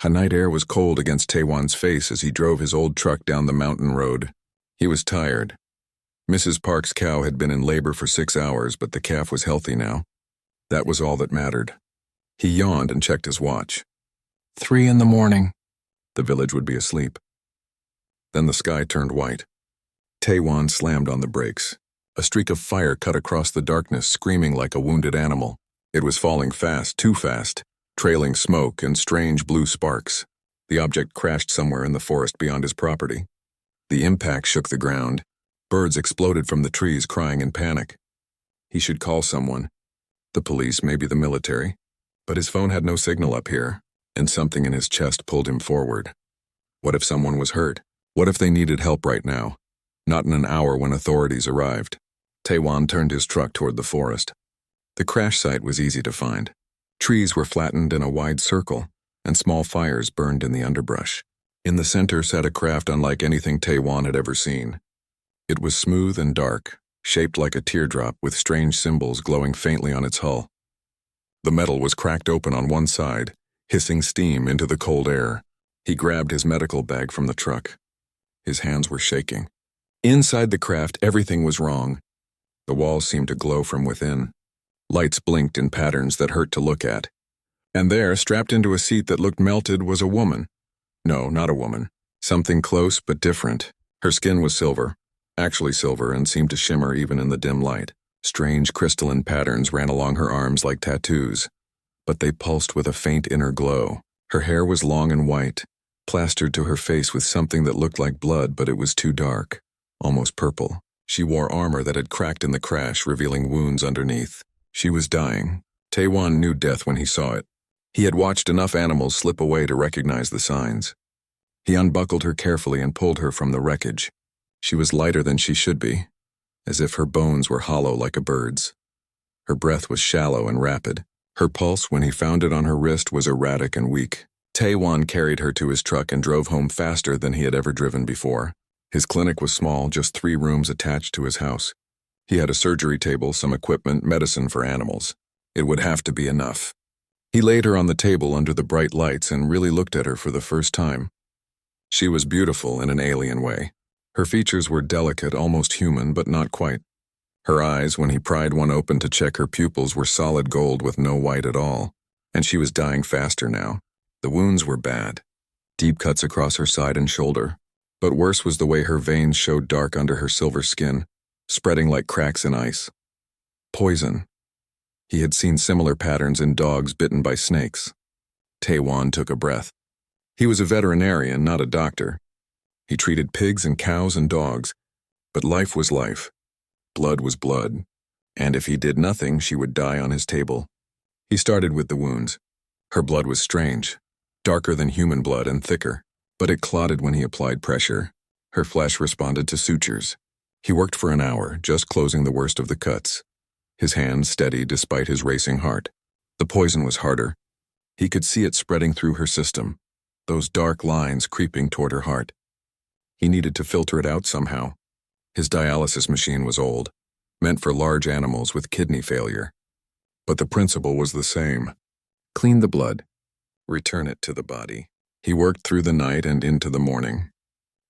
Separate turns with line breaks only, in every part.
A night air was cold against Taewan's face as he drove his old truck down the mountain road. He was tired. Mrs. Park's cow had been in labor for 6 hours, but the calf was healthy now. That was all that mattered. He yawned and checked his watch. 3 in the morning. The village would be asleep. Then the sky turned white. Taewan slammed on the brakes. A streak of fire cut across the darkness, screaming like a wounded animal. It was falling fast, too fast, trailing smoke and strange blue sparks. The object crashed somewhere in the forest beyond his property. The impact shook the ground. Birds exploded from the trees, crying in panic. He should call someone. The police, maybe the military. But his phone had no signal up here, and something in his chest pulled him forward. What if someone was hurt? What if they needed help right now? Not in an hour when authorities arrived. Taewan turned his truck toward the forest. The crash site was easy to find. Trees were flattened in a wide circle, and small fires burned in the underbrush. In the center sat a craft unlike anything Taewan had ever seen. It was smooth and dark, shaped like a teardrop with strange symbols glowing faintly on its hull. The metal was cracked open on one side, hissing steam into the cold air. He grabbed his medical bag from the truck. His hands were shaking. Inside the craft, everything was wrong. The walls seemed to glow from within. Lights blinked in patterns that hurt to look at. And there, strapped into a seat that looked melted, was a woman. No, not a woman. Something close but different. Her skin was silver, actually silver, and seemed to shimmer even in the dim light. Strange crystalline patterns ran along her arms like tattoos, but they pulsed with a faint inner glow. Her hair was long and white, plastered to her face with something that looked like blood, but it was too dark, almost purple. She wore armor that had cracked in the crash, revealing wounds underneath. She was dying. Taewan knew death when he saw it. He had watched enough animals slip away to recognize the signs. He unbuckled her carefully and pulled her from the wreckage. She was lighter than she should be, as if her bones were hollow like a bird's. Her breath was shallow and rapid. Her pulse, when he found it on her wrist, was erratic and weak. Taewan carried her to his truck and drove home faster than he had ever driven before. His clinic was small, just 3 rooms attached to his house. He had a surgery table, some equipment, medicine for animals. It would have to be enough. He laid her on the table under the bright lights and really looked at her for the first time. She was beautiful in an alien way. Her features were delicate, almost human, but not quite. Her eyes, when he pried one open to check her pupils, were solid gold with no white at all, and she was dying faster now. The wounds were bad. Deep cuts across her side and shoulder, but worse was the way her veins showed dark under her silver skin, spreading like cracks in ice. Poison. He had seen similar patterns in dogs bitten by snakes. Taewan took a breath. He was a veterinarian, not a doctor. He treated pigs and cows and dogs, but life was life. Blood was blood, and if he did nothing, she would die on his table. He started with the wounds. Her blood was strange, darker than human blood and thicker, but it clotted when he applied pressure. Her flesh responded to sutures. He worked for an hour, just closing the worst of the cuts. His hands steady despite his racing heart. The poison was harder. He could see it spreading through her system, those dark lines creeping toward her heart. He needed to filter it out somehow. His dialysis machine was old, meant for large animals with kidney failure. But the principle was the same. Clean the blood, return it to the body. He worked through the night and into the morning.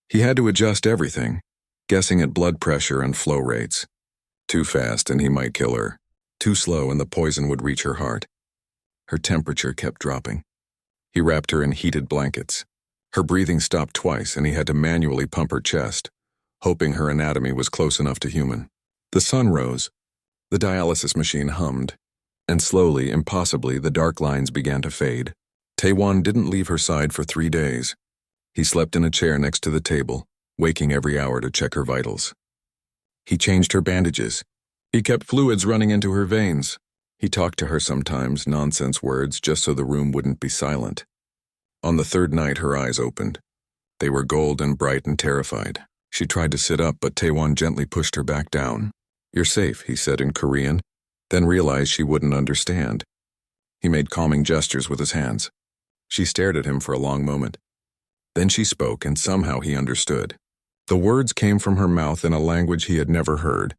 He had to adjust everything, guessing at blood pressure and flow rates. Too fast and he might kill her. Too slow and the poison would reach her heart. Her temperature kept dropping. He wrapped her in heated blankets. Her breathing stopped twice and he had to manually pump her chest, hoping her anatomy was close enough to human. The sun rose. The dialysis machine hummed. And slowly, impossibly, the dark lines began to fade. Taewan didn't leave her side for 3 days. He slept in a chair next to the table, waking every hour to check her vitals. He changed her bandages. He kept fluids running into her veins. He talked to her sometimes, nonsense words, just so the room wouldn't be silent. On the 3rd night, her eyes opened. They were gold and bright and terrified. She tried to sit up, but Taewan gently pushed her back down. "You're safe," he said in Korean, then realized she wouldn't understand. He made calming gestures with his hands. She stared at him for a long moment. Then she spoke, and somehow he understood. The words came from her mouth in a language he had never heard,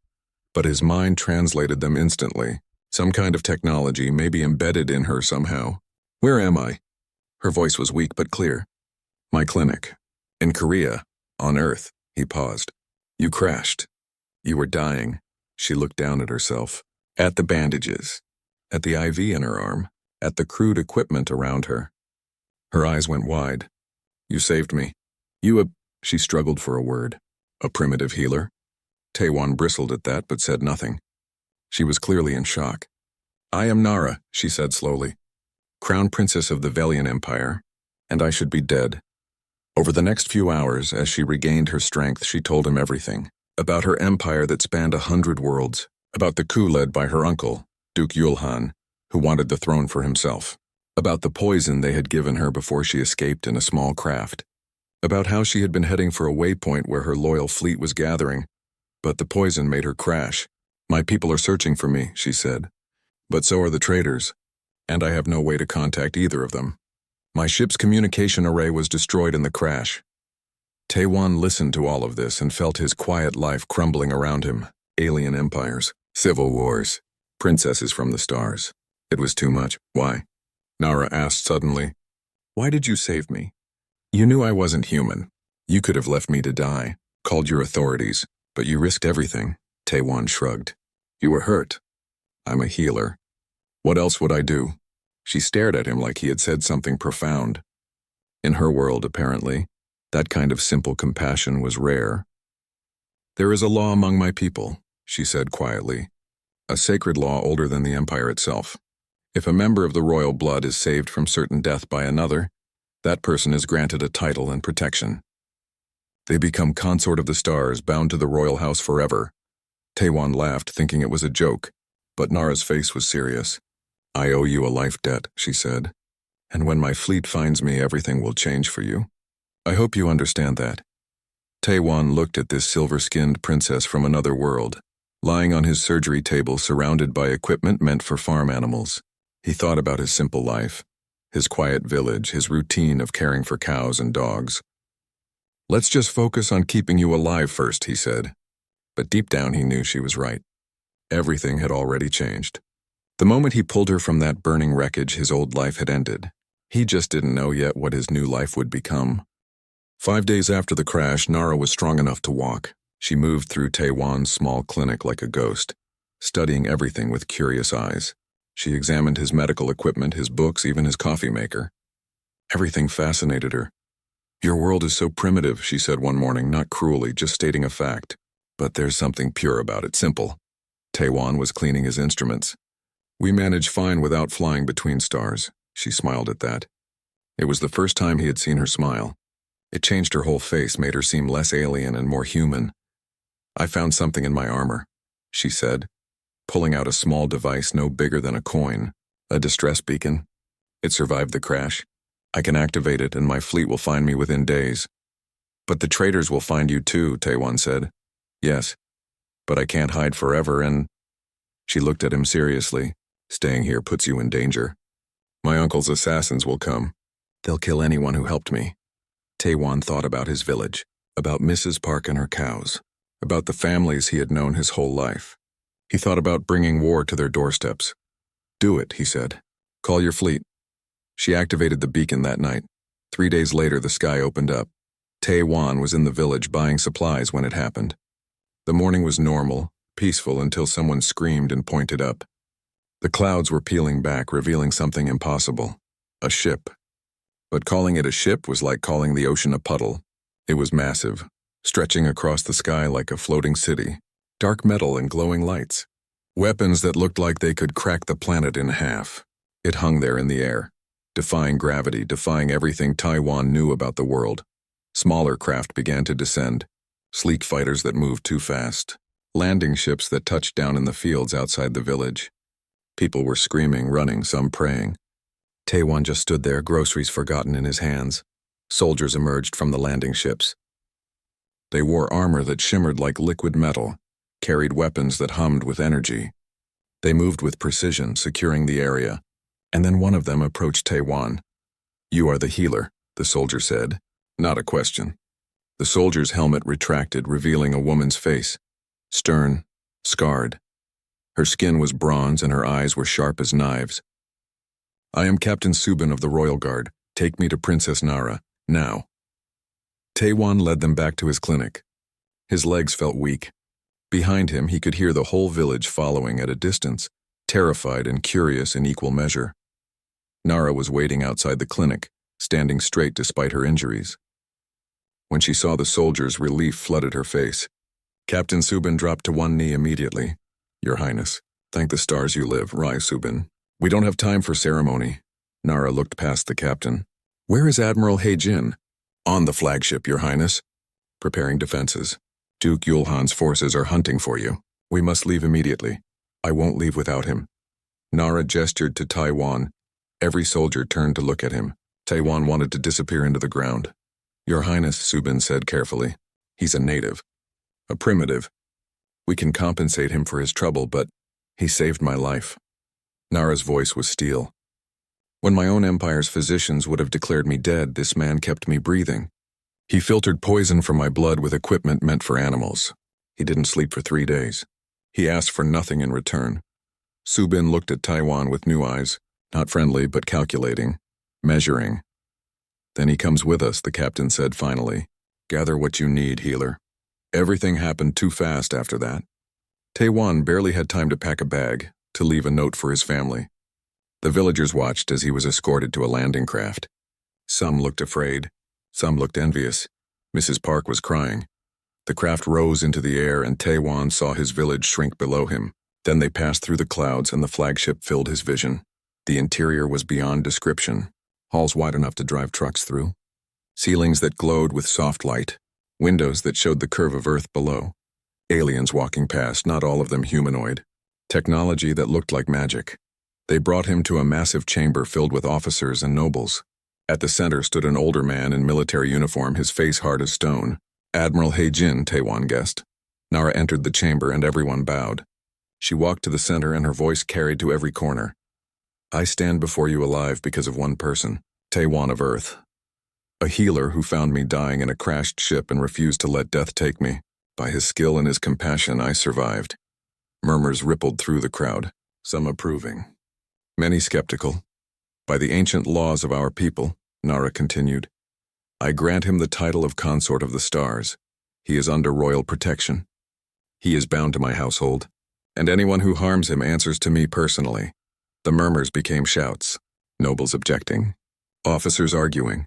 but his mind translated them instantly. Some kind of technology, maybe embedded in her somehow. "Where am I?" Her voice was weak but clear. My clinic. In Korea. On Earth. He paused. You crashed. You were dying. She looked down at herself. At the bandages. At the IV in her arm. At the crude equipment around her. Her eyes went wide. You saved me. She struggled for a word. A primitive healer? Taewon bristled at that but said nothing. She was clearly in shock. I am Nara, she said slowly. Crown Princess of the Velian Empire, and I should be dead. Over the next few hours, as she regained her strength, she told him everything. About her empire that spanned 100 worlds. About the coup led by her uncle, Duke Yulhan, who wanted the throne for himself. About the poison they had given her before she escaped in a small craft. About how she had been heading for a waypoint where her loyal fleet was gathering, but the poison made her crash. My people are searching for me, she said. But so are the traders, and I have no way to contact either of them. My ship's communication array was destroyed in the crash. Taewon listened to all of this and felt his quiet life crumbling around him. Alien empires, civil wars, princesses from the stars. It was too much. Why? Nara asked suddenly. Why did you save me? You knew I wasn't human. You could have left me to die, called your authorities, but you risked everything. Taewon shrugged. You were hurt. I'm a healer. What else would I do? She stared at him like he had said something profound. In her world, apparently, that kind of simple compassion was rare. There is a law among my people, she said quietly. A sacred law older than the empire itself. If a member of the royal blood is saved from certain death by another, that person is granted a title and protection. They become consort of the stars, bound to the royal house forever. Taewon laughed, thinking it was a joke, but Nara's face was serious. I owe you a life debt, she said. And when my fleet finds me, everything will change for you. I hope you understand that. Taewon looked at this silver-skinned princess from another world, lying on his surgery table surrounded by equipment meant for farm animals. He thought about his simple life, his quiet village, his routine of caring for cows and dogs. Let's just focus on keeping you alive first, he said. But deep down he knew she was right. Everything had already changed. The moment he pulled her from that burning wreckage, his old life had ended. He just didn't know yet what his new life would become. 5 days after the crash, Nara was strong enough to walk. She moved through Taewon's small clinic like a ghost, studying everything with curious eyes. She examined his medical equipment, his books, even his coffee maker. Everything fascinated her. Your world is so primitive, she said one morning, not cruelly, just stating a fact. But there's something pure about it, simple. Taewon was cleaning his instruments. We manage fine without flying between stars. She smiled at that. It was the first time he had seen her smile. It changed her whole face, made her seem less alien and more human. I found something in my armor, she said, pulling out a small device no bigger than a coin, a distress beacon. It survived the crash. I can activate it and my fleet will find me within days. But the traders will find you too, Taewon said. Yes, but I can't hide forever and... She looked at him seriously. Staying here puts you in danger. My uncle's assassins will come. They'll kill anyone who helped me. Taewon thought about his village, about Mrs. Park and her cows, about the families he had known his whole life. He thought about bringing war to their doorsteps. Do it, he said. Call your fleet. She activated the beacon that night. 3 days later, the sky opened up. Taewon was in the village buying supplies when it happened. The morning was normal, peaceful until someone screamed and pointed up. The clouds were peeling back, revealing something impossible. A ship. But calling it a ship was like calling the ocean a puddle. It was massive, stretching across the sky like a floating city. Dark metal and glowing lights. Weapons that looked like they could crack the planet in half. It hung there in the air, defying gravity, defying everything Taewon knew about the world. Smaller craft began to descend. Sleek fighters that moved too fast. Landing ships that touched down in the fields outside the village. People were screaming, running, some praying. Taewon just stood there, groceries forgotten in his hands. Soldiers emerged from the landing ships. They wore armor that shimmered like liquid metal, carried weapons that hummed with energy. They moved with precision, securing the area. And then one of them approached Taewon. You are the healer, the soldier said. Not a question. The soldier's helmet retracted, revealing a woman's face. Stern, scarred. Her skin was bronze and her eyes were sharp as knives. I am Captain Subin of the Royal Guard. Take me to Princess Nara, now. Taiwan led them back to his clinic. His legs felt weak. Behind him, he could hear the whole village following at a distance, terrified and curious in equal measure. Nara was waiting outside the clinic, standing straight despite her injuries. When she saw the soldiers, relief flooded her face. Captain Subin dropped to one knee immediately. Your Highness, thank the stars you live, rise, Subin. We don't have time for ceremony. Nara looked past the captain. Where is Admiral He-Jin? On the flagship, Your Highness. Preparing defenses. Duke Yulhan's forces are hunting for you. We must leave immediately. I won't leave without him. Nara gestured to Taiwan. Every soldier turned to look at him. Taiwan wanted to disappear into the ground. Your Highness, Subin said carefully. He's a native. A primitive. We can compensate him for his trouble, but he saved my life. Nara's voice was steel. When my own empire's physicians would have declared me dead, this man kept me breathing. He filtered poison from my blood with equipment meant for animals. He didn't sleep for 3 days. He asked for nothing in return. Subin looked at Taiwan with new eyes, not friendly but calculating, measuring. Then he comes with us, the captain said finally. Gather what you need, healer. Everything happened too fast after that. Taiwan barely had time to pack a bag, to leave a note for his family. The villagers watched as he was escorted to a landing craft. Some looked afraid, some looked envious. Mrs. Park was crying. The craft rose into the air and Taiwan saw his village shrink below him. Then they passed through the clouds and the flagship filled his vision. The interior was beyond description. Halls wide enough to drive trucks through. Ceilings that glowed with soft light. Windows that showed the curve of Earth below. Aliens walking past, not all of them humanoid. Technology that looked like magic. They brought him to a massive chamber filled with officers and nobles. At the center stood an older man in military uniform, his face hard as stone. Admiral He-Jin, Taiwan guessed. Nara entered the chamber and everyone bowed. She walked to the center and her voice carried to every corner. I stand before you alive because of one person, Taiwan of Earth. A healer who found me dying in a crashed ship and refused to let death take me. By his skill and his compassion, I survived. Murmurs rippled through the crowd, some approving, many skeptical. By the ancient laws of our people, Nara continued, I grant him the title of Consort of the Stars. He is under royal protection. He is bound to my household, and anyone who harms him answers to me personally. The murmurs became shouts, nobles objecting, officers arguing.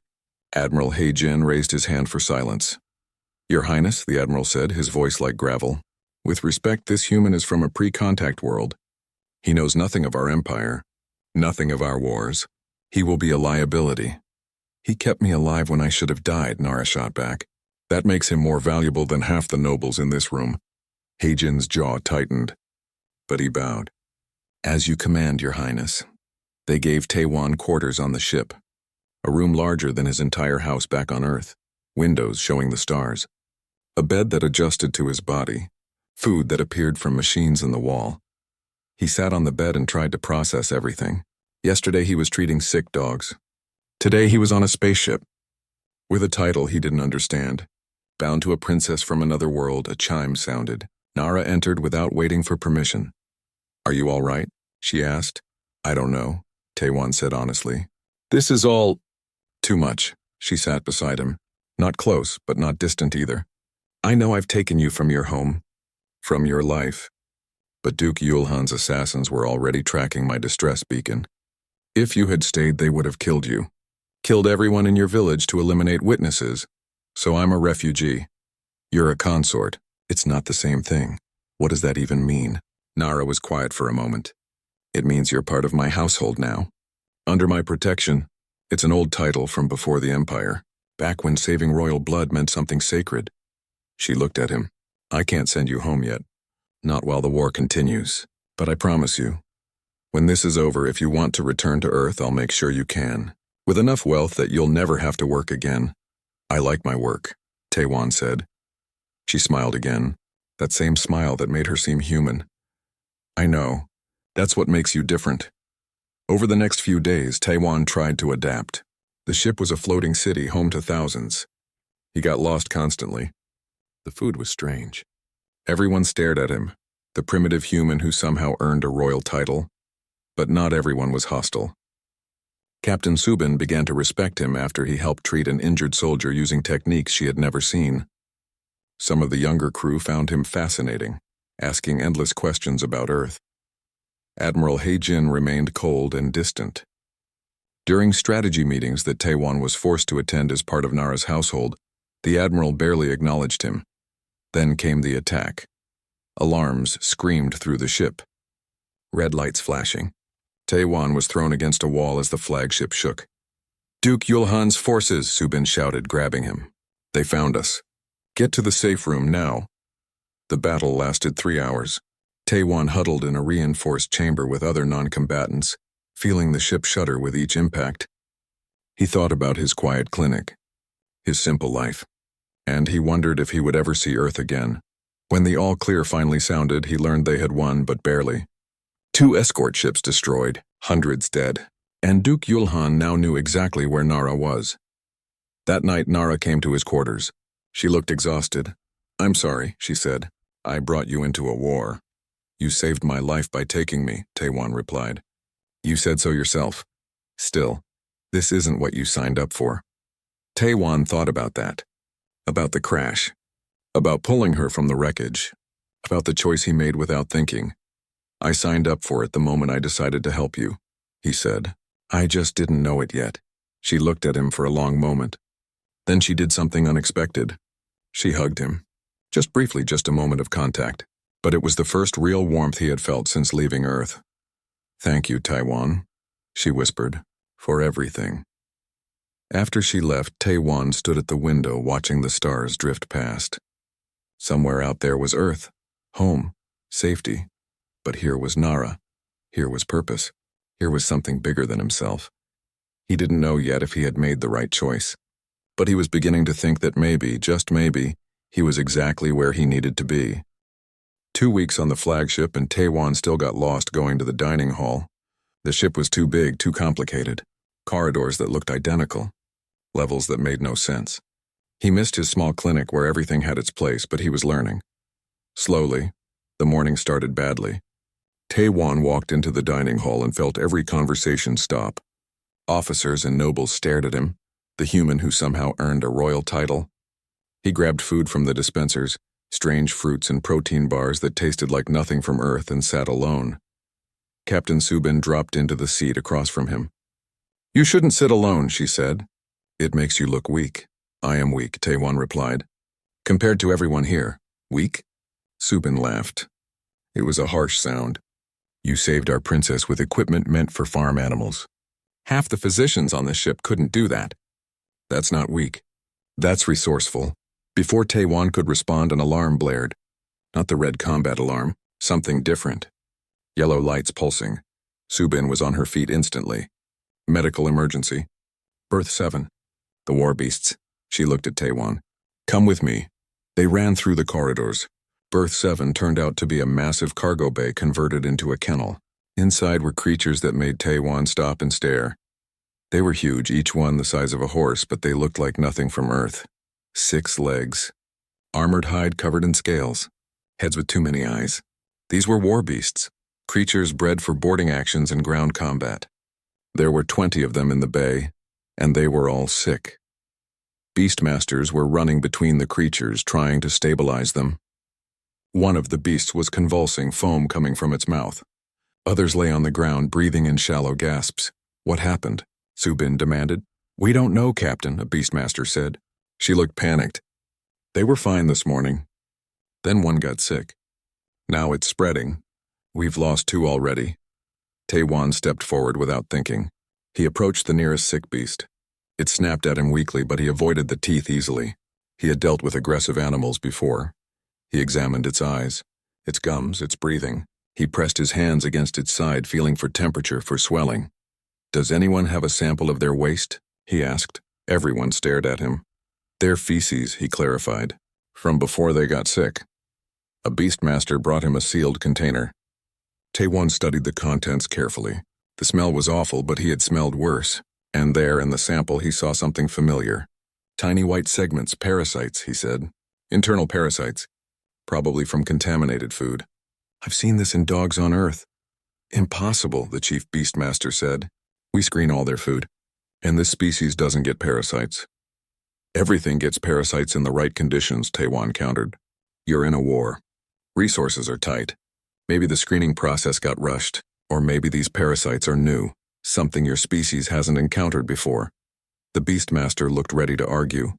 Admiral He-Jin raised his hand for silence. Your Highness, the Admiral said, his voice like gravel. With respect, this human is from a pre-contact world. He knows nothing of our empire, nothing of our wars. He will be a liability. He kept me alive when I should have died, Nara shot back. That makes him more valuable than half the nobles in this room. He-Jin's jaw tightened, but he bowed. As you command, Your Highness. They gave Taiwan quarters on the ship. A room larger than his entire house back on Earth. Windows showing the stars. A bed that adjusted to his body. Food that appeared from machines in the wall. He sat on the bed and tried to process everything. Yesterday he was treating sick dogs. Today he was on a spaceship. With a title he didn't understand. Bound to a princess from another world, a chime sounded. Nara entered without waiting for permission. Are you all right? She asked. I don't know, Taiwan said honestly. This is all too much. She sat beside him. Not close, but not distant either. I know I've taken you from your home, from your life. But Duke Yulhan's assassins were already tracking my distress beacon. If you had stayed, they would have killed you. Killed everyone in your village to eliminate witnesses. So I'm a refugee. You're a consort. It's not the same thing. What does that even mean? Nara was quiet for a moment. It means you're part of my household now. Under my protection. It's an old title from before the Empire, back when saving royal blood meant something sacred. She looked at him. I can't send you home yet. Not while the war continues. But I promise you, when this is over, if you want to return to Earth, I'll make sure you can. With enough wealth that you'll never have to work again. I like my work, Taiwan said. She smiled again, that same smile that made her seem human. I know. That's what makes you different. Over the next few days, Taiwan tried to adapt. The ship was a floating city, home to thousands. He got lost constantly. The food was strange. Everyone stared at him, the primitive human who somehow earned a royal title. But not everyone was hostile. Captain Subin began to respect him after he helped treat an injured soldier using techniques she had never seen. Some of the younger crew found him fascinating, asking endless questions about Earth. Admiral Heijin remained cold and distant. During strategy meetings that Taewon was forced to attend as part of Nara's household, the Admiral barely acknowledged him. Then came the attack. Alarms screamed through the ship. Red lights flashing. Taewon was thrown against a wall as the flagship shook. "Duke Yulhan's forces," Subin shouted, grabbing him. "They found us. Get to the safe room now." The battle lasted 3 hours. Taewon huddled in a reinforced chamber with other non-combatants, feeling the ship shudder with each impact. He thought about his quiet clinic, his simple life, and he wondered if he would ever see Earth again. When the all-clear finally sounded, he learned they had won, but barely. 2 escort ships destroyed, hundreds dead, and Duke Yulhan now knew exactly where Nara was. That night, Nara came to his quarters. She looked exhausted. "I'm sorry," she said. "I brought you into a war." "You saved my life by taking me," Taewon replied. "You said so yourself. Still, this isn't what you signed up for." Taewon thought about that. About the crash. About pulling her from the wreckage. About the choice he made without thinking. "I signed up for it the moment I decided to help you," he said. "I just didn't know it yet." She looked at him for a long moment. Then she did something unexpected. She hugged him. Just briefly, just a moment of contact. But it was the first real warmth he had felt since leaving Earth. "Thank you, Taewon," she whispered, "for everything." After she left, Taewon stood at the window watching the stars drift past. Somewhere out there was Earth, home, safety. But here was Nara. Here was purpose. Here was something bigger than himself. He didn't know yet if he had made the right choice. But he was beginning to think that maybe, just maybe, he was exactly where he needed to be. 2 weeks on the flagship and Taewon still got lost going to the dining hall. The ship was too big, too complicated. Corridors that looked identical. Levels that made no sense. He missed his small clinic where everything had its place, but he was learning. Slowly, the morning started badly. Taewon walked into the dining hall and felt every conversation stop. Officers and nobles stared at him, the human who somehow earned a royal title. He grabbed food from the dispensers, strange fruits and protein bars that tasted like nothing from Earth, and sat alone. Captain Subin dropped into the seat across from him. "You shouldn't sit alone," she said. "It makes you look weak." "I am weak," Taewon replied. "Compared to everyone here, weak?" Subin laughed. It was a harsh sound. "You saved our princess with equipment meant for farm animals. Half the physicians on this ship couldn't do that." "That's not weak. That's resourceful." Before Taewon could respond, an alarm blared. Not the red combat alarm, something different. Yellow lights pulsing. Subin was on her feet instantly. "Medical emergency. Berth 7. The war beasts." She looked at Taewon. "Come with me." They ran through the corridors. Berth 7 turned out to be a massive cargo bay converted into a kennel. Inside were creatures that made Taewon stop and stare. They were huge, each one the size of a horse, but they looked like nothing from Earth. 6 legs. Armored hide covered in scales. Heads with too many eyes. These were war beasts. Creatures bred for boarding actions and ground combat. There were 20 of them in the bay, and they were all sick. Beastmasters were running between the creatures, trying to stabilize them. One of the beasts was convulsing, foam coming from its mouth. Others lay on the ground, breathing in shallow gasps. "What happened?" Subin demanded. "We don't know, Captain," a beastmaster said. She looked panicked. "They were fine this morning. Then one got sick. Now it's spreading. We've lost 2 already." Taewon stepped forward without thinking. He approached the nearest sick beast. It snapped at him weakly, but he avoided the teeth easily. He had dealt with aggressive animals before. He examined its eyes, its gums, its breathing. He pressed his hands against its side, feeling for temperature, for swelling. "Does anyone have a sample of their waste?" he asked. Everyone stared at him. "Their feces," he clarified, "from before they got sick." A beastmaster brought him a sealed container. Taewon studied the contents carefully. The smell was awful, but he had smelled worse. And there, in the sample, he saw something familiar. "Tiny white segments, parasites," he said. "Internal parasites. Probably from contaminated food." "I've seen this in dogs on Earth." "Impossible," the chief beastmaster said. We screen all their food. And this species doesn't get parasites. Everything gets parasites in the right conditions, Taiwan countered. You're in a war. Resources are tight. Maybe the screening process got rushed, or maybe these parasites are new, something your species hasn't encountered before. The Beastmaster looked ready to argue,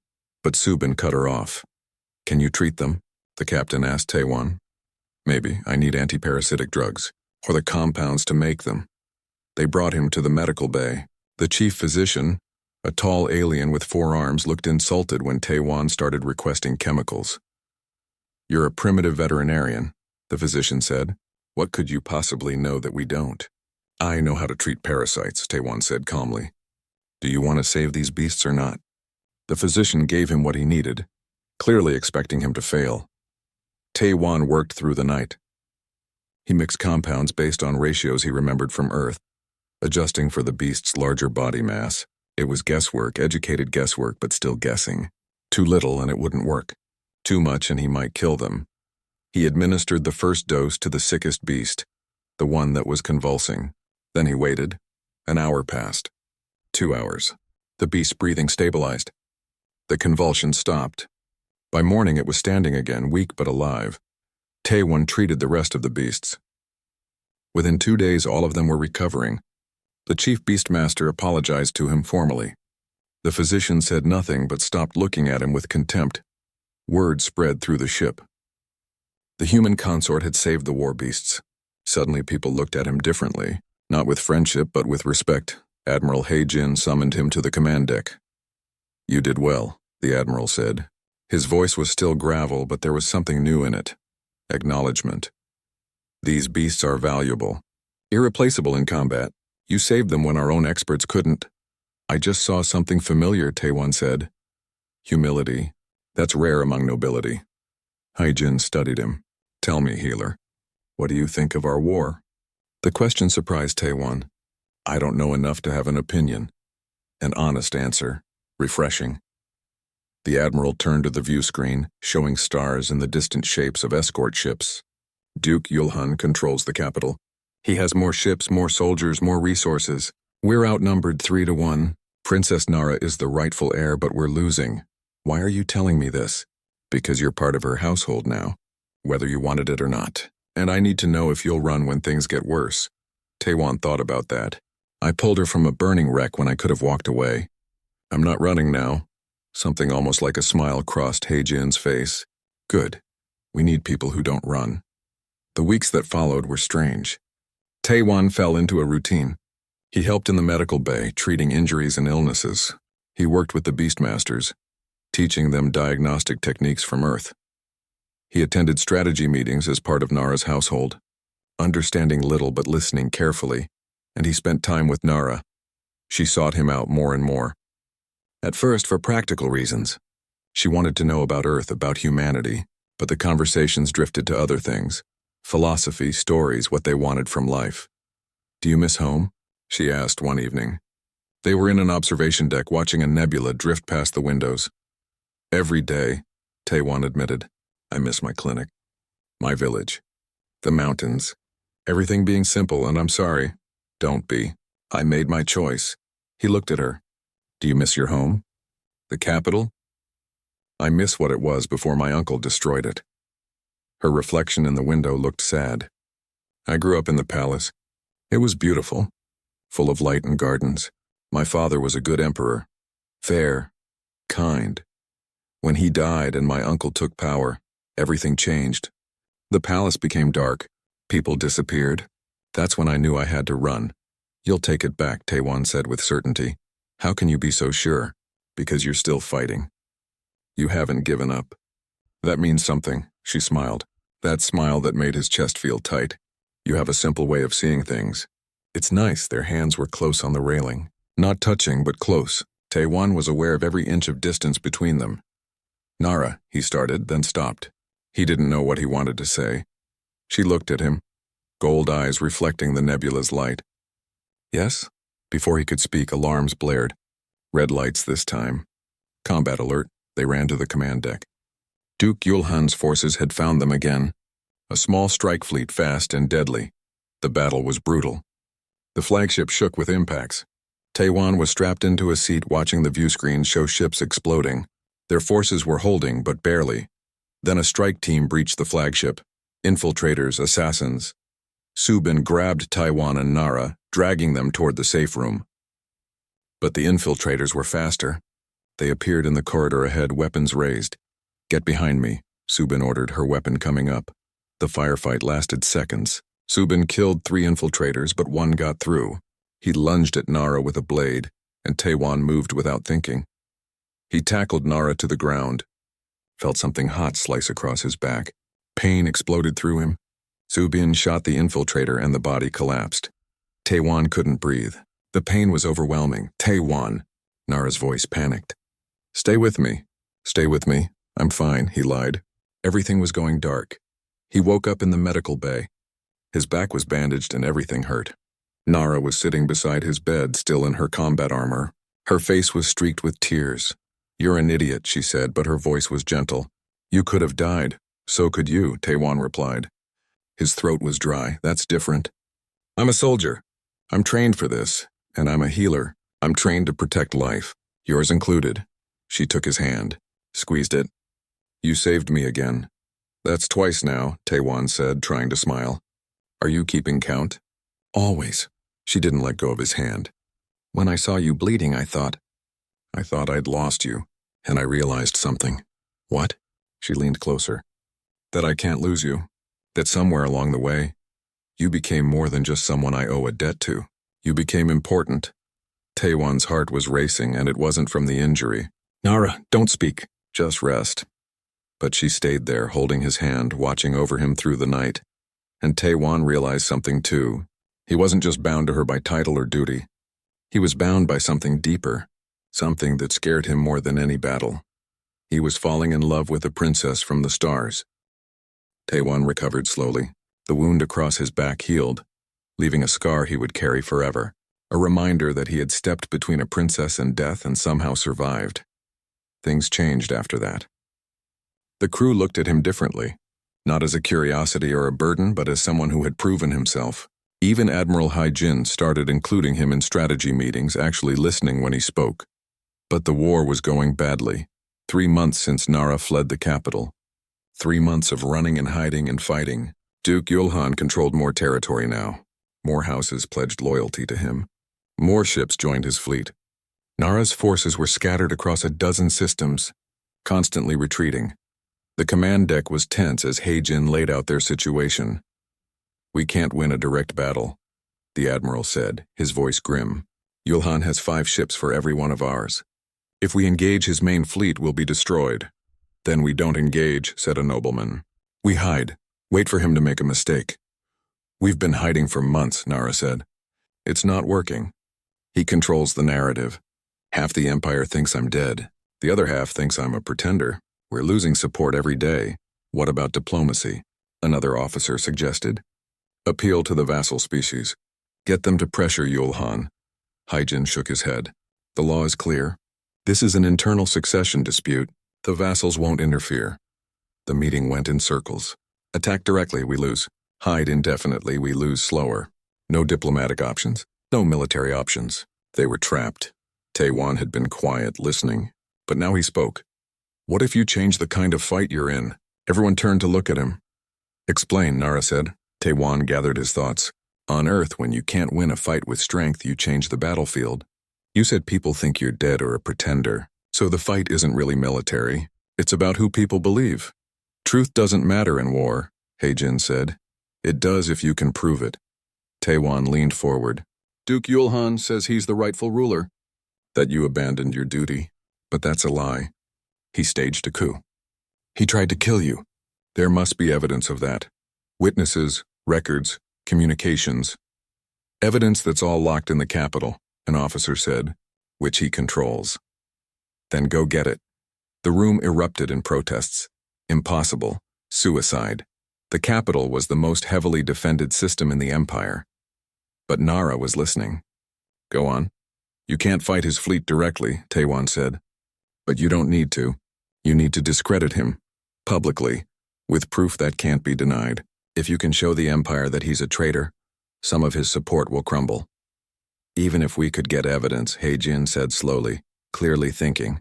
but Subin cut her off. Can you treat them? The captain asked Taiwan. Maybe. I need anti-parasitic drugs, or the compounds to make them. They brought him to the medical bay. The chief physician, a tall alien with 4 arms, looked insulted when Taiwan started requesting chemicals. You're a primitive veterinarian, the physician said. What could you possibly know that we don't? I know how to treat parasites, Taiwan said calmly. Do you want to save these beasts or not? The physician gave him what he needed, clearly expecting him to fail. Taiwan worked through the night. He mixed compounds based on ratios he remembered from Earth, adjusting for the beast's larger body mass. It was guesswork, educated guesswork, but still guessing. Too little and it wouldn't work. Too much and he might kill them. He administered the first dose to the sickest beast, the one that was convulsing. Then he waited. An hour passed. 2 hours. The beast's breathing stabilized. The convulsion stopped. By morning it was standing again, weak but alive. Taiwan treated the rest of the beasts. Within 2 days all of them were recovering. The chief beastmaster apologized to him formally. The physician said nothing but stopped looking at him with contempt. Word spread through the ship. The human consort had saved the war beasts. Suddenly people looked at him differently, not with friendship but with respect. Admiral Heijin summoned him to the command deck. You did well, the admiral said. His voice was still gravel, but there was something new in it. Acknowledgement. These beasts are valuable. Irreplaceable in combat. You saved them when our own experts couldn't. I just saw something familiar, Taiwan said. Humility. That's rare among nobility. Heijin studied him. Tell me, healer, what do you think of our war? The question surprised Taiwan. I don't know enough to have an opinion. An honest answer. Refreshing. The admiral turned to the view screen, showing stars and the distant shapes of escort ships. Duke Yulhan controls the capital. He has more ships, more soldiers, more resources. We're outnumbered 3-1. Princess Nara is the rightful heir, but we're losing. Why are you telling me this? Because you're part of her household now, whether you wanted it or not. And I need to know if you'll run when things get worse. Taiwan thought about that. I pulled her from a burning wreck when I could have walked away. I'm not running now. Something almost like a smile crossed Heijin's face. Good. We need people who don't run. The weeks that followed were strange. Taiwan fell into a routine. He helped in the medical bay, treating injuries and illnesses. He worked with the Beastmasters, teaching them diagnostic techniques from Earth. He attended strategy meetings as part of Nara's household, understanding little but listening carefully, and he spent time with Nara. She sought him out more and more. At first, for practical reasons. She wanted to know about Earth, about humanity, but the conversations drifted to other things. Philosophy, stories, what they wanted from life. Do you miss home? She asked one evening. They were in an observation deck watching a nebula drift past the windows. Every day, Taiwan admitted, I miss my clinic, my village, the mountains, everything being simple, and I'm sorry. Don't be. I made my choice. He looked at her. Do you miss your home? The capital? I miss what it was before my uncle destroyed it. Her reflection in the window looked sad. I grew up in the palace. It was beautiful, full of light and gardens. My father was a good emperor, fair, kind. When he died and my uncle took power, everything changed. The palace became dark. People disappeared. That's when I knew I had to run. You'll take it back, Taiwan said with certainty. How can you be so sure? Because you're still fighting. You haven't given up. That means something, she smiled. That smile that made his chest feel tight. You have a simple way of seeing things. It's nice. Their hands were close on the railing. Not touching, but close. Taiwan was aware of every inch of distance between them. Nara, he started, then stopped. He didn't know what he wanted to say. She looked at him, gold eyes reflecting the nebula's light. Yes? Before he could speak, alarms blared. Red lights this time. Combat alert. They ran to the command deck. Duke Yulhan's forces had found them again. A small strike fleet, fast and deadly. The battle was brutal. The flagship shook with impacts. Taewon was strapped into a seat watching the viewscreen show ships exploding. Their forces were holding, but barely. Then a strike team breached the flagship. Infiltrators, assassins. Subin grabbed Taewon and Nara, dragging them toward the safe room. But the infiltrators were faster. They appeared in the corridor ahead, weapons raised. "Get behind me," Subin ordered, her weapon coming up. The firefight lasted seconds. Subin killed 3 infiltrators, but one got through. He lunged at Nara with a blade, and Taewon moved without thinking. He tackled Nara to the ground. Felt something hot slice across his back. Pain exploded through him. Subin shot the infiltrator and the body collapsed. Taewon couldn't breathe. The pain was overwhelming. "Taewon," Nara's voice panicked. "Stay with me. Stay with me. I'm fine," he lied. Everything was going dark. He woke up in the medical bay. His back was bandaged and everything hurt. Nara was sitting beside his bed, still in her combat armor. Her face was streaked with tears. "You're an idiot," she said, but her voice was gentle. "You could have died. So could you," Taewon replied. His throat was dry. "That's different. I'm a soldier. I'm trained for this, and I'm a healer. I'm trained to protect life, yours included." She took his hand, squeezed it. "You saved me again." "That's twice now," Taewon said, trying to smile. "Are you keeping count?" "Always." She didn't let go of his hand. "When I saw you bleeding, I thought I'd lost you, and I realized something." "What?" She leaned closer. "That I can't lose you. That somewhere along the way, you became more than just someone I owe a debt to. You became important." Taewon's heart was racing, and it wasn't from the injury. "Nara, don't speak. Just rest." But she stayed there, holding his hand, watching over him through the night. And Taewon realized something too. He wasn't just bound to her by title or duty. He was bound by something deeper, something that scared him more than any battle. He was falling in love with a princess from the stars. Taewon recovered slowly. The wound across his back healed, leaving a scar he would carry forever, a reminder that he had stepped between a princess and death and somehow survived. Things changed after that. The crew looked at him differently, not as a curiosity or a burden, but as someone who had proven himself. Even Admiral Hai-Jin started including him in strategy meetings, actually listening when he spoke. But the war was going badly. 3 months since Nara fled the capital. 3 months of running and hiding and fighting. Duke Yulhan controlled more territory now. More houses pledged loyalty to him. More ships joined his fleet. Nara's forces were scattered across a dozen systems, constantly retreating. The command deck was tense as Hai-Jin laid out their situation. "We can't win a direct battle," the admiral said, his voice grim. "Yulhan has 5 ships for every one of ours. If we engage his main fleet, we'll be destroyed." "Then we don't engage," said a nobleman. "We hide. Wait for him to make a mistake." "We've been hiding for months," Nara said. "It's not working. He controls the narrative. Half the empire thinks I'm dead. The other half thinks I'm a pretender. We're losing support every day. What about diplomacy?" Another officer suggested. "Appeal to the vassal species. Get them to pressure Yulhan." Hai-Jin shook his head. "The law is clear. This is an internal succession dispute. The vassals won't interfere." The meeting went in circles. "Attack directly, we lose. Hide indefinitely, we lose slower. No diplomatic options. No military options." They were trapped. Taewon had been quiet, listening. But now he spoke. "What if you change the kind of fight you're in?" Everyone turned to look at him. "Explain," Nara said. Taewon gathered his thoughts. "On Earth, when you can't win a fight with strength, you change the battlefield. You said people think you're dead or a pretender. So the fight isn't really military. It's about who people believe. Truth doesn't matter in war," Hai-Jin said. "It does if you can prove it." Taewon leaned forward. "Duke Yulhan says he's the rightful ruler. That you abandoned your duty. But that's a lie. He staged a coup. He tried to kill you. There must be evidence of that. Witnesses, records, communications. Evidence that's all locked in the capital," an officer said, "which he controls." "Then go get it." The room erupted in protests. Impossible. Suicide. The capital was the most heavily defended system in the empire. But Nara was listening. "Go on." "You can't fight his fleet directly," Taewon said. "But you don't need to. You need to discredit him. Publicly. With proof that can't be denied. If you can show the empire that he's a traitor, some of his support will crumble." Even if we could get evidence, He-Jin said slowly, clearly thinking.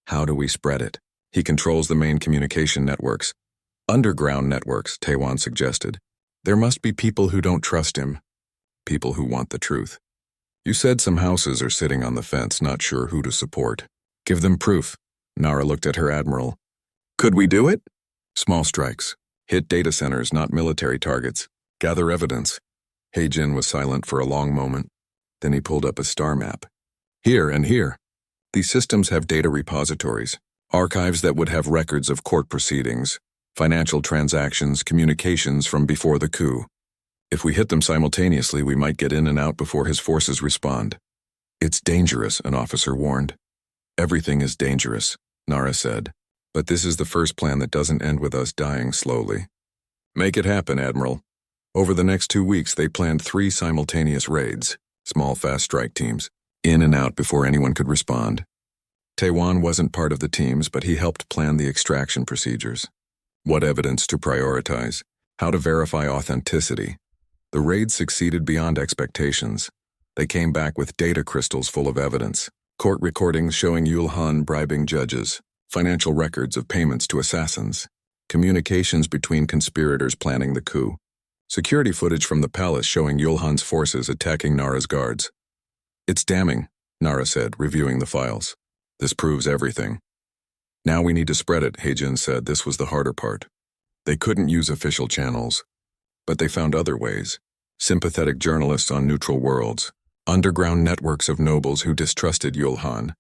How do we spread it? He controls the main communication networks. Underground networks, Taewon suggested. There must be people who don't trust him. People who want the truth. You said some houses are sitting on the fence, not sure who to support. Give them proof. Nara looked at her admiral. Could we do it? Small strikes. Hit data centers, not military targets. Gather evidence. He-Jin was silent for a long moment. Then he pulled up a star map. Here and here. These systems have data repositories, archives that would have records of court proceedings, financial transactions, communications from before the coup. If we hit them simultaneously, we might get in and out before his forces respond. It's dangerous, an officer warned. Everything is dangerous, Nara said. But this is the first plan that doesn't end with us dying slowly. Make it happen, Admiral. Over the next 2 weeks, they planned 3 simultaneous raids, small fast strike teams, in and out before anyone could respond. Taewon wasn't part of the teams, but he helped plan the extraction procedures. What evidence to prioritize, how to verify authenticity. The raids succeeded beyond expectations. They came back with data crystals full of evidence, court recordings showing Yul Han bribing judges, financial records of payments to assassins, communications between conspirators planning the coup, security footage from the palace showing Yul Han's forces attacking Nara's guards. It's damning, Nara said, reviewing the files. This proves everything. Now we need to spread it, He-Jin said. This was the harder part. They couldn't use official channels, but they found other ways. Sympathetic journalists on neutral worlds, underground networks of nobles who distrusted Yul Han,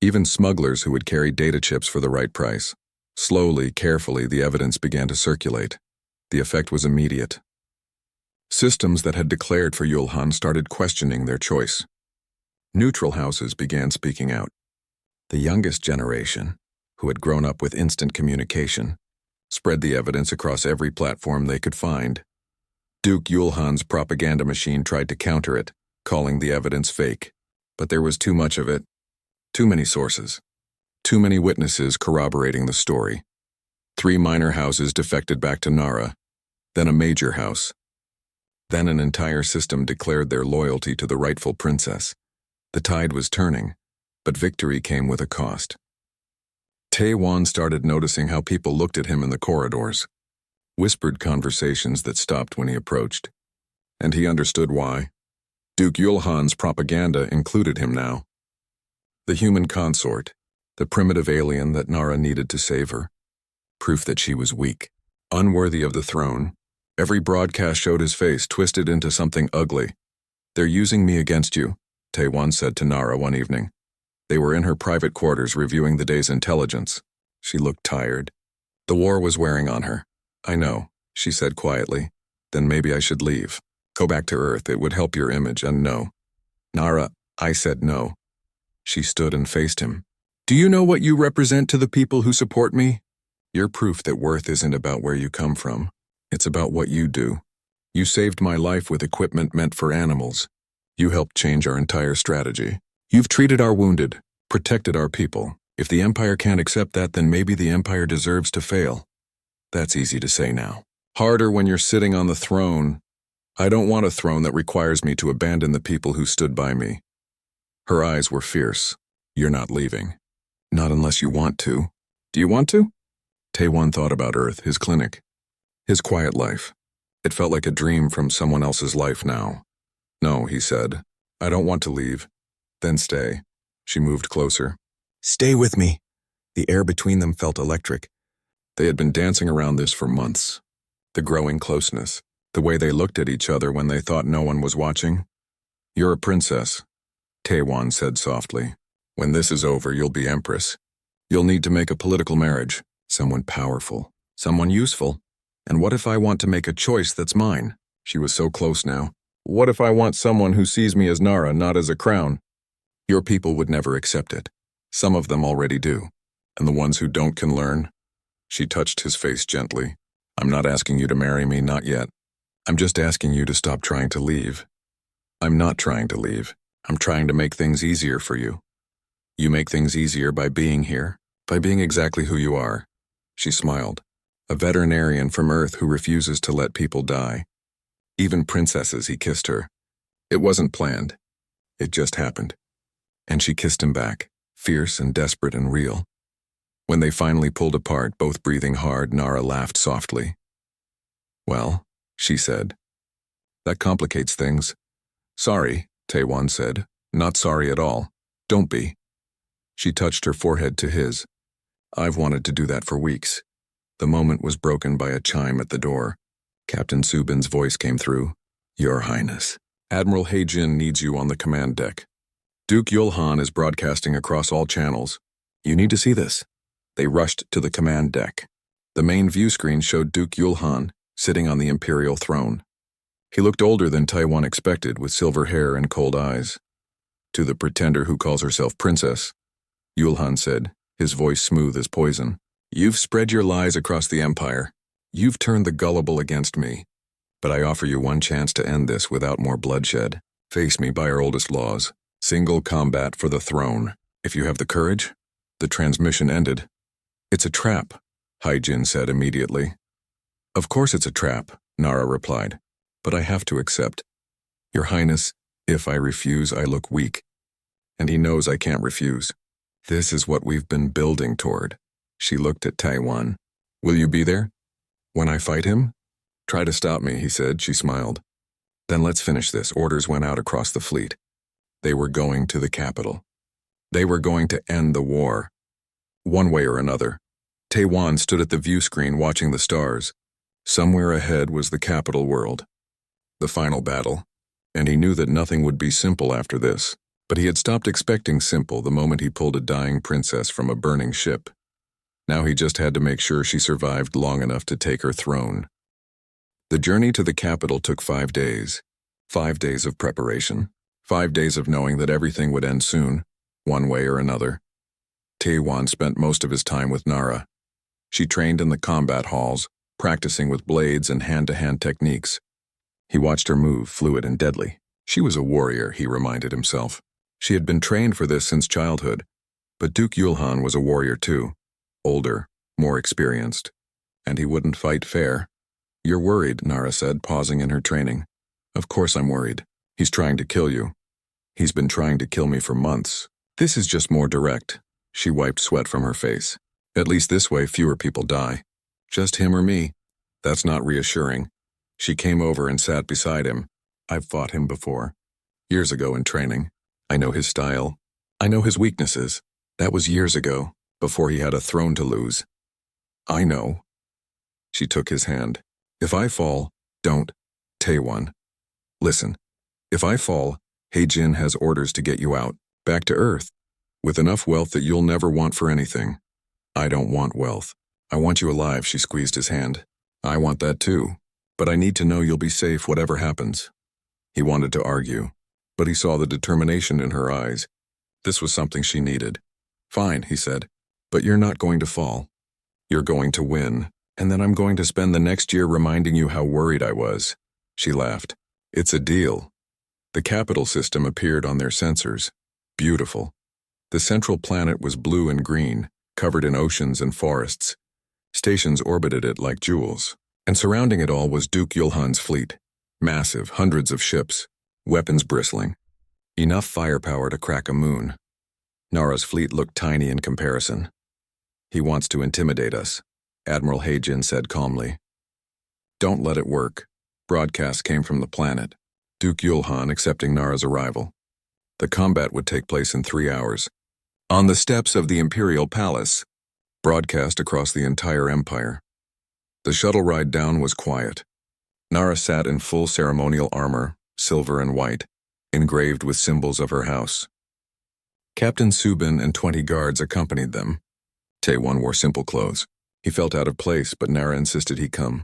even smugglers who would carry data chips for the right price. Slowly, carefully, the evidence began to circulate. The effect was immediate. Systems that had declared for Yul Han started questioning their choice. Neutral houses began speaking out. The youngest generation, who had grown up with instant communication, spread the evidence across every platform they could find. Duke Yul Han's propaganda machine tried to counter it, calling the evidence fake. But there was too much of it. Too many sources. Too many witnesses corroborating the story. 3 minor houses defected back to Nara, then a major house. Then an entire system declared their loyalty to the rightful princess. The tide was turning, but victory came with a cost. Taewon started noticing how people looked at him in the corridors. Whispered conversations that stopped when he approached. And he understood why. Duke Yul Han's propaganda included him now. The human consort, the primitive alien that Nara needed to save her. Proof that she was weak, unworthy of the throne. Every broadcast showed his face twisted into something ugly. They're using me against you, Taewon said to Nara one evening. They were in her private quarters reviewing the day's intelligence. She looked tired. The war was wearing on her. I know, she said quietly. Then maybe I should leave. Go back to Earth, it would help your image, and no. Nara, I said no. She stood and faced him. Do you know what you represent to the people who support me? You're proof that worth isn't about where you come from. It's about what you do. You saved my life with equipment meant for animals. You helped change our entire strategy. You've treated our wounded, protected our people. If the Empire can't accept that, then maybe the Empire deserves to fail. That's easy to say now. Harder when you're sitting on the throne. I don't want a throne that requires me to abandon the people who stood by me. Her eyes were fierce. You're not leaving. Not unless you want to. Do you want to? Taewon thought about Earth, his clinic, his quiet life. It felt like a dream from someone else's life now. No, he said. I don't want to leave. Then stay. She moved closer. Stay with me. The air between them felt electric. They had been dancing around this for months. The growing closeness, the way they looked at each other when they thought no one was watching. You're a princess, Taewon said softly. When this is over, you'll be empress. You'll need to make a political marriage, someone powerful, someone useful. And what if I want to make a choice that's mine? She was so close now. What if I want someone who sees me as Nara, not as a crown? Your people would never accept it. Some of them already do. And the ones who don't can learn. She touched his face gently. I'm not asking you to marry me, not yet. I'm just asking you to stop trying to leave. I'm not trying to leave. I'm trying to make things easier for you. You make things easier by being here, by being exactly who you are. She smiled. A veterinarian from Earth who refuses to let people die. Even princesses, he kissed her. It wasn't planned. It just happened. And she kissed him back, fierce and desperate and real. When they finally pulled apart, both breathing hard, Nara laughed softly. "Well," she said, "that complicates things." "Sorry," Taewon said. "Not sorry at all. Don't be." She touched her forehead to his. "I've wanted to do that for weeks." The moment was broken by a chime at the door. Captain Subin's voice came through. "Your Highness, Admiral Heijin needs you on the command deck. Duke Yulhan is broadcasting across all channels. You need to see this." They rushed to the command deck. The main view screen showed Duke Yulhan sitting on the imperial throne. He looked older than Taiwan expected, with silver hair and cold eyes. "To the pretender who calls herself princess," Yulhan said, his voice smooth as poison, "you've spread your lies across the empire. You've turned the gullible against me. But I offer you one chance to end this without more bloodshed. Face me by our oldest laws. Single combat for the throne. If you have the courage." The transmission ended. "It's a trap," Haijin said immediately. "Of course it's a trap," Nara replied. "But I have to accept. Your Highness, if I refuse, I look weak. And he knows I can't refuse. This is what we've been building toward." She looked at Taiwan. "Will you be there? When I fight him?" "Try to stop me," he said. She smiled. "Then let's finish this." Orders went out across the fleet. They were going to the capital. They were going to end the war. One way or another. Taiwan stood at the view screen watching the stars. Somewhere ahead was the capital world. The final battle. And he knew that nothing would be simple after this. But he had stopped expecting simple the moment he pulled a dying princess from a burning ship. Now he just had to make sure she survived long enough to take her throne. The journey to the capital took 5 days. 5 days of preparation. 5 days of knowing that everything would end soon, one way or another. Taewon spent most of his time with Nara. She trained in the combat halls, practicing with blades and hand-to-hand techniques. He watched her move, fluid and deadly. She was a warrior, he reminded himself. She had been trained for this since childhood. But Duke Yulhan was a warrior too. Older, more experienced. And he wouldn't fight fair. "You're worried," Nara said, pausing in her training. "Of course I'm worried. He's trying to kill you. He's been trying to kill me for months. This is just more direct." She wiped sweat from her face. "At least this way fewer people die. Just him or me." "That's not reassuring." She came over and sat beside him. "I've fought him before. Years ago in training. I know his style. I know his weaknesses. That was years ago, before he had a throne to lose." "I know." She took his hand. "If I fall, don't. Taewon. Listen. If I fall, Heijin has orders to get you out, back to Earth, with enough wealth that you'll never want for anything. I don't want wealth. I want you alive." She squeezed his hand. "I want that too. But I need to know you'll be safe whatever happens." He wanted to argue, but he saw the determination in her eyes. This was something she needed. "Fine," he said, "but you're not going to fall. You're going to win, and then I'm going to spend the next year reminding you how worried I was." She laughed. "It's a deal." The capital system appeared on their sensors. Beautiful. The central planet was blue and green, covered in oceans and forests. Stations orbited it like jewels. And surrounding it all was Duke Yulhan's fleet. Massive, hundreds of ships, weapons bristling. Enough firepower to crack a moon. Nara's fleet looked tiny in comparison. "He wants to intimidate us," Admiral Heijin said calmly. "Don't let it work." Broadcasts came from the planet. Duke Yulhan accepting Nara's arrival. The combat would take place in 3 hours. On the steps of the Imperial Palace. Broadcast across the entire empire. The shuttle ride down was quiet. Nara sat in full ceremonial armor, silver and white, engraved with symbols of her house. Captain Subin and 20 guards accompanied them. Taewon wore simple clothes. He felt out of place, but Nara insisted he come.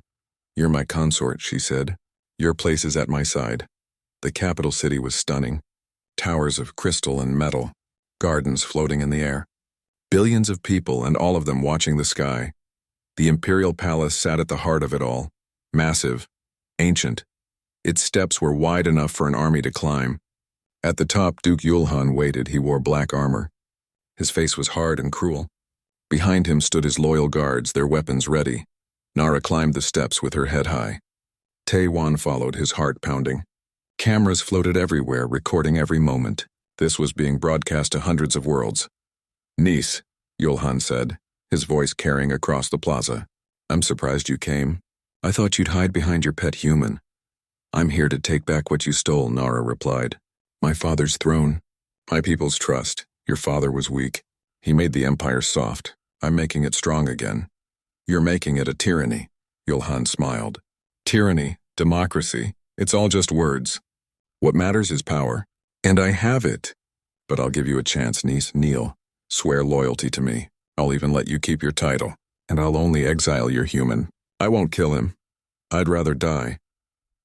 "You're my consort," she said. "Your place is at my side." The capital city was stunning. Towers of crystal and metal, gardens floating in the air. Billions of people, and all of them watching the sky. The Imperial Palace sat at the heart of it all. Massive, ancient. Its steps were wide enough for an army to climb. At the top, Duke Yulhan waited. He wore black armor. His face was hard and cruel. Behind him stood his loyal guards, their weapons ready. Nara climbed the steps with her head high. Taewon followed, his heart pounding. Cameras floated everywhere, recording every moment. This was being broadcast to hundreds of worlds. "Niece," Yulhan said, his voice carrying across the plaza. "I'm surprised you came. I thought you'd hide behind your pet human." "I'm here to take back what you stole," Nara replied. "My father's throne. My people's trust. Your father was weak. He made the empire soft. I'm making it strong again." "You're making it a tyranny," Yulhan smiled. "Tyranny, democracy, it's all just words. What matters is power. And I have it. But I'll give you a chance, niece. Kneel. Swear loyalty to me. I'll even let you keep your title. And I'll only exile your human. I won't kill him. I'd rather die."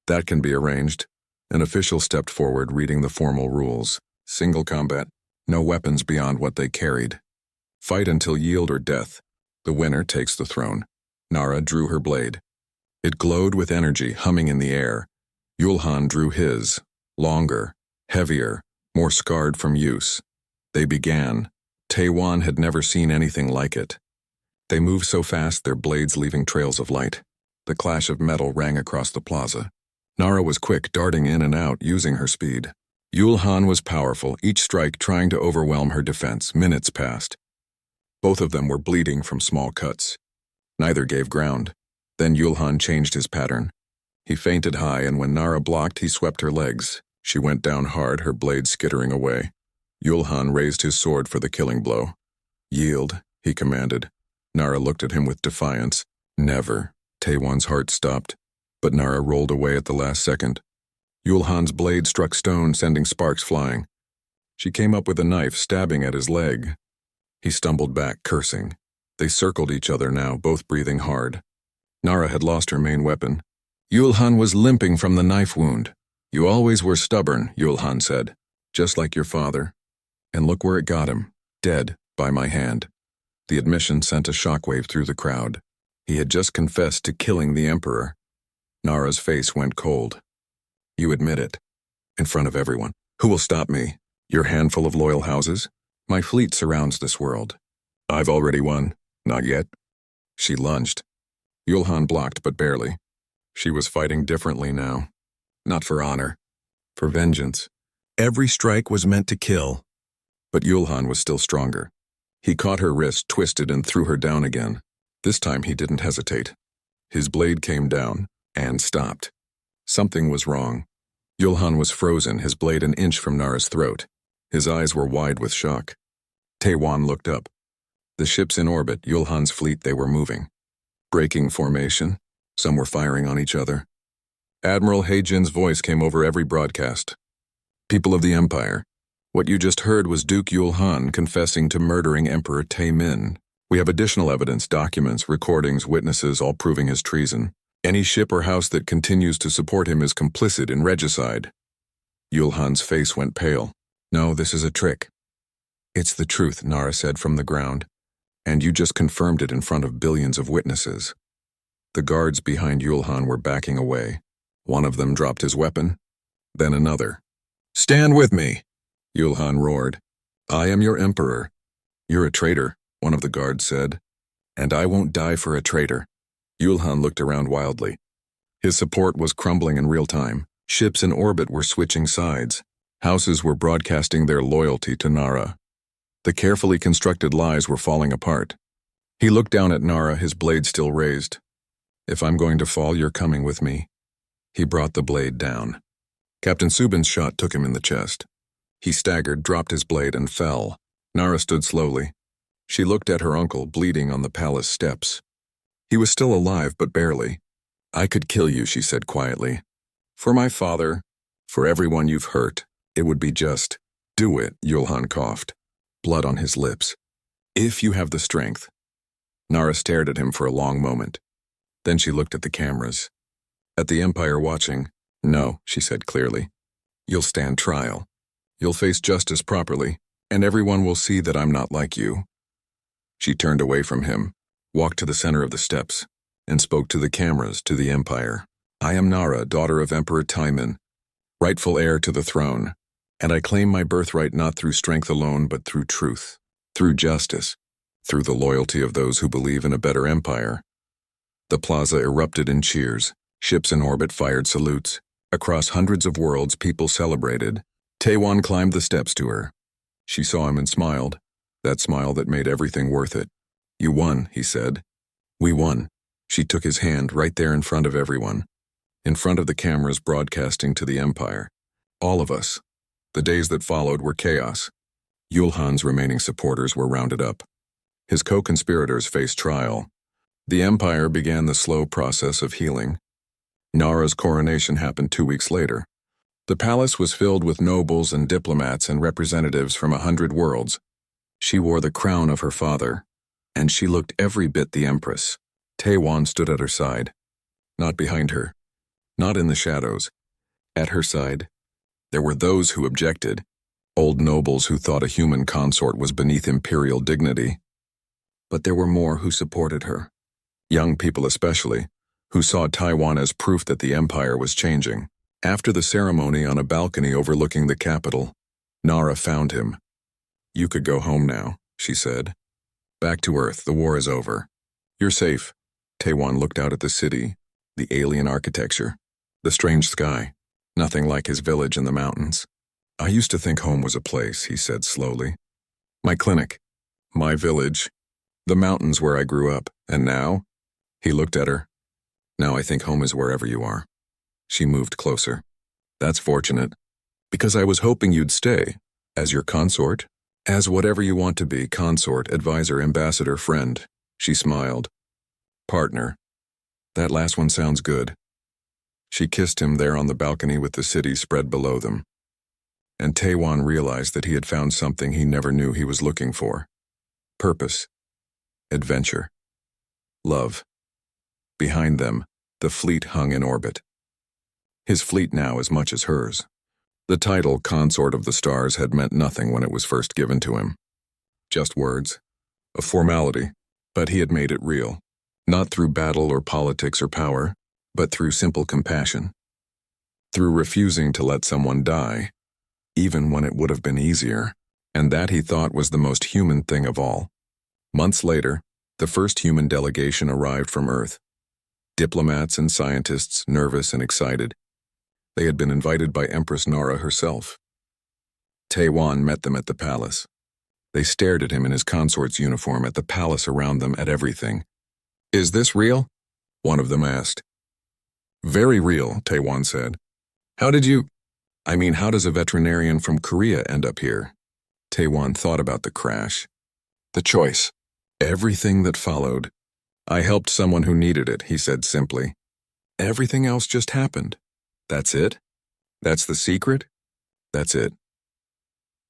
"That can be arranged." An official stepped forward, reading the formal rules. Single combat. No weapons beyond what they carried. Fight until yield or death. The winner takes the throne. Nara drew her blade. It glowed with energy, humming in the air. Yulhan drew his. Longer, heavier, more scarred from use. They began. Taiwan had never seen anything like it. They moved so fast, their blades leaving trails of light. The clash of metal rang across the plaza. Nara was quick, darting in and out, using her speed. Yulhan was powerful, each strike trying to overwhelm her defense. Minutes passed. Both of them were bleeding from small cuts. Neither gave ground. Then Yulhan changed his pattern. He feinted high, and when Nara blocked, he swept her legs. She went down hard, her blade skittering away. Yulhan raised his sword for the killing blow. "Yield," he commanded. Nara looked at him with defiance. "Never." Taiwan's heart stopped, but Nara rolled away at the last second. Yulhan's blade struck stone, sending sparks flying. She came up with a knife, stabbing at his leg. He stumbled back, cursing. They circled each other now, both breathing hard. Nara had lost her main weapon. Yulhan was limping from the knife wound. "You always were stubborn," Yulhan said, "just like your father. And look where it got him, dead by my hand." The admission sent a shockwave through the crowd. He had just confessed to killing the emperor. Nara's face went cold. "You admit it? In front of everyone. Who will stop me? Your handful of loyal houses? My fleet surrounds this world. I've already won. Not yet." She lunged. Yulhan blocked, but barely. She was fighting differently now. Not for honor. For vengeance. Every strike was meant to kill. But Yulhan was still stronger. He caught her wrist, twisted, and threw her down again. This time he didn't hesitate. His blade came down, and stopped. Something was wrong. Yulhan was frozen, his blade an inch from Nara's throat. His eyes were wide with shock. Taiwan looked up. The ships in orbit, Yulhan's fleet, they were moving. Breaking formation. Some were firing on each other. Admiral Heijin's voice came over every broadcast. "People of the Empire, what you just heard was Duke Yulhan confessing to murdering Emperor Taimin. We have additional evidence, documents, recordings, witnesses, all proving his treason. Any ship or house that continues to support him is complicit in regicide." Yulhan's face went pale. "No, this is a trick." "It's the truth," Nara said from the ground. "And you just confirmed it in front of billions of witnesses." The guards behind Yulhan were backing away. One of them dropped his weapon, then another. "Stand with me," Yulhan roared. "I am your emperor." "You're a traitor," one of the guards said. "And I won't die for a traitor." Yulhan looked around wildly. His support was crumbling in real time. Ships in orbit were switching sides. Houses were broadcasting their loyalty to Nara. The carefully constructed lies were falling apart. He looked down at Nara, his blade still raised. "If I'm going to fall, you're coming with me." He brought the blade down. Captain Subin's shot took him in the chest. He staggered, dropped his blade, and fell. Nara stood slowly. She looked at her uncle, bleeding on the palace steps. He was still alive, but barely. "I could kill you," she said quietly. "For my father, for everyone you've hurt, it would be just." "Do it," Yulhan coughed, blood on his lips. "If you have the strength." Nara stared at him for a long moment. Then she looked at the cameras. At the Empire watching. "No," she said clearly. "You'll stand trial. You'll face justice properly, and everyone will see that I'm not like you." She turned away from him, walked to the center of the steps, and spoke to the cameras, to the Empire. "I am Nara, daughter of Emperor Taimin, rightful heir to the throne, and I claim my birthright not through strength alone, but through truth, through justice, through the loyalty of those who believe in a better empire." The plaza erupted in cheers. Ships in orbit fired salutes. Across hundreds of worlds, people celebrated. Taewon climbed the steps to her. She saw him and smiled, that smile that made everything worth it. "You won," he said. "We won." She took his hand right there in front of everyone, in front of the cameras broadcasting to the Empire. All of us. The days that followed were chaos. Yulhan's remaining supporters were rounded up. His co-conspirators faced trial. The Empire began the slow process of healing. Nara's coronation happened 2 weeks later. The palace was filled with nobles and diplomats and representatives from 100 worlds. She wore the crown of her father, and she looked every bit the empress. Taewon stood at her side. Not behind her. Not in the shadows. At her side. There were those who objected. Old nobles who thought a human consort was beneath imperial dignity. But there were more who supported her. Young people especially, who saw Taiwan as proof that the empire was changing. After the ceremony on a balcony overlooking the capital, Nara found him. "You could go home now," she said. "Back to Earth, the war is over. You're safe." Taewon looked out at the city, the alien architecture, the strange sky, nothing like his village in the mountains. "I used to think home was a place," he said slowly. "My clinic, my village, the mountains where I grew up, and now?" He looked at her. "Now I think home is wherever you are." She moved closer. "That's fortunate, because I was hoping you'd stay, as your consort, as whatever you want to be, consort, advisor, ambassador, friend." She smiled. "Partner. That last one sounds good." She kissed him there on the balcony with the city spread below them. And Taewon realized that he had found something he never knew he was looking for. Purpose. Adventure. Love. Behind them, the fleet hung in orbit. His fleet now as much as hers. The title Consort of the Stars had meant nothing when it was first given to him. Just words. A formality. But he had made it real. Not through battle or politics or power, but through simple compassion. Through refusing to let someone die, even when it would have been easier, and that he thought was the most human thing of all. Months later, the first human delegation arrived from Earth. Diplomats and scientists, nervous and excited. They had been invited by Empress Nara herself. Taewon met them at the palace. They stared at him in his consort's uniform, at the palace around them, at everything. "Is this real?" one of them asked. "Very real," Taewon said. How does a veterinarian from Korea end up here?" Taewon thought about the crash. The choice. Everything that followed. "I helped someone who needed it," he said simply. "Everything else just happened. That's it? That's the secret? That's it."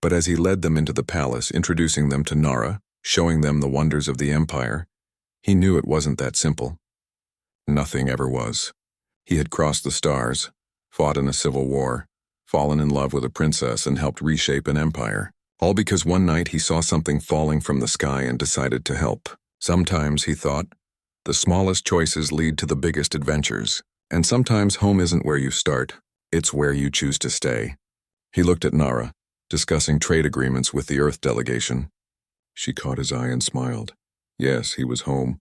But as he led them into the palace, introducing them to Nara, showing them the wonders of the empire, he knew it wasn't that simple. Nothing ever was. He had crossed the stars, fought in a civil war, fallen in love with a princess, and helped reshape an empire. All because one night he saw something falling from the sky and decided to help. Sometimes, he thought, the smallest choices lead to the biggest adventures. And sometimes home isn't where you start, it's where you choose to stay. He looked at Nara, discussing trade agreements with the Earth delegation. She caught his eye and smiled. Yes, he was home.